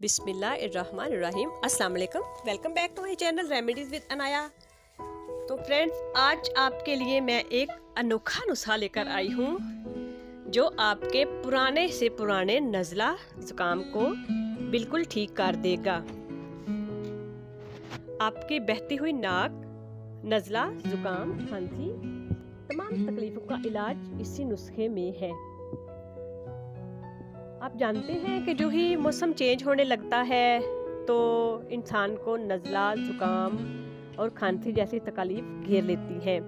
बिस्मिल्लाहिर्रहमानिर्रहीम। अस्सलाम वालेकुम। Welcome back to my channel remedies with Anaya. तो फ्रेंड्स, आज आपके लिए मैं एक अनोखा नुस्खा लेकर आई हूँ जो आपके पुराने से पुराने नज़ला ज़ुकाम को बिल्कुल ठीक कर देगा। आपकी बहती हुई नाक, नज़ला, ज़ुकाम, खांसी, तमाम तकलीफ़ों का इलाज इसी नुस्खे में है। आप जानते हैं कि जो ही मौसम चेंज होने लगता है तो इंसान को नज़ला, ज़ुकाम और खांसी जैसी तकलीफ़ घेर लेती है।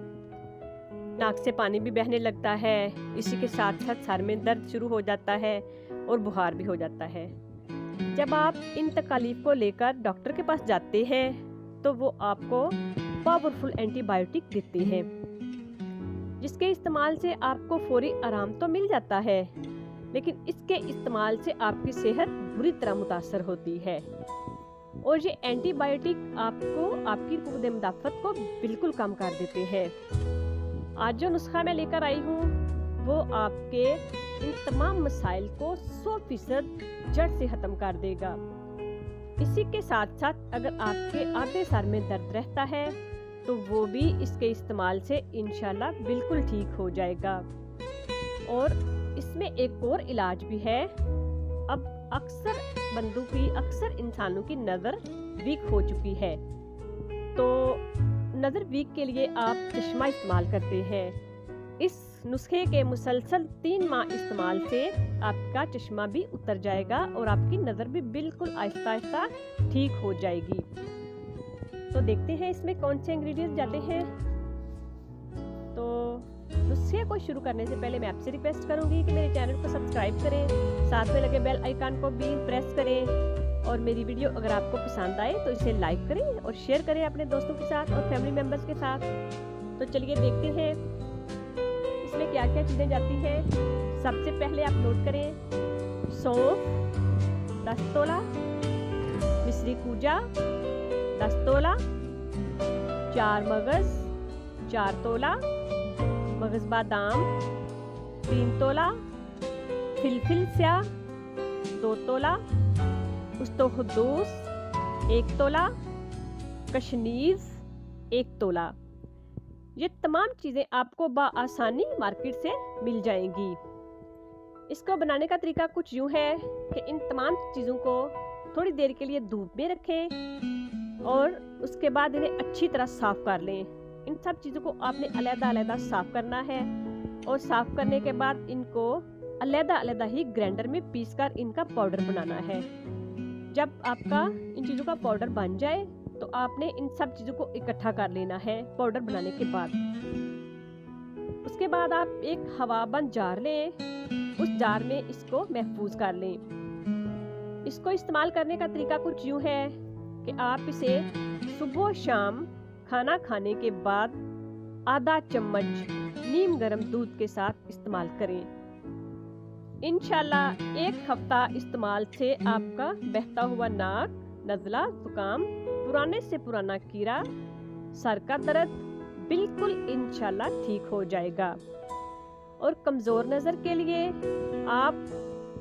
नाक से पानी भी बहने लगता है, इसी के साथ साथ सर में दर्द शुरू हो जाता है और बुखार भी हो जाता है। जब आप इन तकलीफ़ को लेकर डॉक्टर के पास जाते हैं तो वो आपको पावरफुल एंटीबायोटिक देते हैं, जिसके इस्तेमाल से आपको फौरी आराम तो मिल जाता है, लेकिन इसके इस्तेमाल से आपकी सेहत बुरी तरह मुतासर होती है। और ये एंटीबायोटिक आपको आपकी क़ुव्वत मुदाफ़त को बिल्कुल कम कर देते हैं। आज जो नुस्खा मैं लेकर आई हूँ वो आपके इन तमाम मसाइल को 100% जड़ से ख़त्म कर देगा। इसी के साथ साथ अगर आपके आधे सर में दर्द रहता है तो वो भी इसके इस्तेमाल से इंशाल्लाह बिल्कुल ठीक हो जाएगा। और इसमें एक और इलाज भी है। अब अक्सर इंसानों की नज़र वीक हो चुकी है, तो नज़र वीक के लिए आप चश्मा इस्तेमाल करते हैं। इस नुस्खे के मुसलसल 3 माह इस्तेमाल से आपका चश्मा भी उतर जाएगा और आपकी नज़र भी बिल्कुल आहिस्ता आहिस्ता ठीक हो जाएगी। तो देखते हैं इसमें कौन से इंग्रेडिएंट्स जाते हैं। तो नुस्खे को शुरू करने से पहले मैं आपसे रिक्वेस्ट करूंगी कि मेरे चैनल को सब्सक्राइब करें, साथ में लगे बेल आइकन को भी प्रेस करें, और मेरी वीडियो अगर आपको पसंद आए तो इसे लाइक करें और शेयर करें अपने दोस्तों के साथ और फैमिली मेम्बर्स के साथ। तो चलिए देखते हैं इसमें क्या क्या चीज़ें जाती हैं। सबसे पहले आप नोट करें सौंफ 10 तोला, मिश्री कूजा 10 तोला, 4 मगज़ 4 तोला, मगज़ बादाम 3 तोला, फिलफिल स्याह 2 तोला, उस्तो खुद्दूस 1 तोला, कशनीज़ 1 तोला। ये तमाम चीज़ें आपको बआसानी मार्केट से मिल जाएंगी। इसको बनाने का तरीका कुछ यूँ है कि इन तमाम चीज़ों को थोड़ी देर के लिए धूप में रखें और उसके बाद इन्हें अच्छी तरह साफ़ कर लें। इन सब चीज़ों को आपने अलग-अलग साफ़ करना है और साफ़ करने के बाद इनको अलग-अलग ही ग्राइंडर में पीसकर इनका पाउडर बनाना है। जब आपका इन चीज़ों का पाउडर बन जाए तो आपने इन सब चीज़ों को इकट्ठा कर लेना है पाउडर बनाने के बाद। उसके बाद आप एक हवाबंद जार लें, उस जार में इसको महफूज कर लें। इसको इस्तेमाल करने का तरीका कुछ यूँ है कि आप इसे सुबह शाम खाना खाने के बाद आधा चम्मच नीम गर्म दूध के साथ इस्तेमाल करें। इंशाल्लाह 1 हफ्ता इस्तेमाल से आपका बहता हुआ नाक, नज़ला, ज़ुकाम, पुराने से पुराना कीड़ा, सर का दर्द बिल्कुल इंशाल्लाह ठीक हो जाएगा। और कमज़ोर नज़र के लिए आप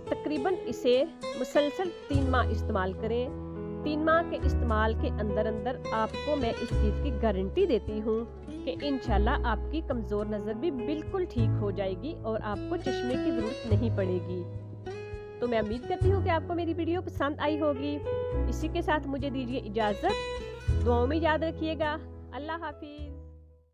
तकरीबन इसे मुसलसल 3 माह इस्तेमाल करें। 3 माह के इस्तेमाल के अंदर आपको मैं इस चीज़ की गारंटी देती हूँ कि इंशाल्लाह आपकी कमज़ोर नज़र भी बिल्कुल ठीक हो जाएगी और आपको चश्मे की ज़रूरत नहीं पड़ेगी। तो मैं उम्मीद करती हूँ कि आपको मेरी वीडियो पसंद आई होगी। इसी के साथ मुझे दीजिए इजाज़त। दुआओं में याद रखिएगा। अल्लाह हाफिज़।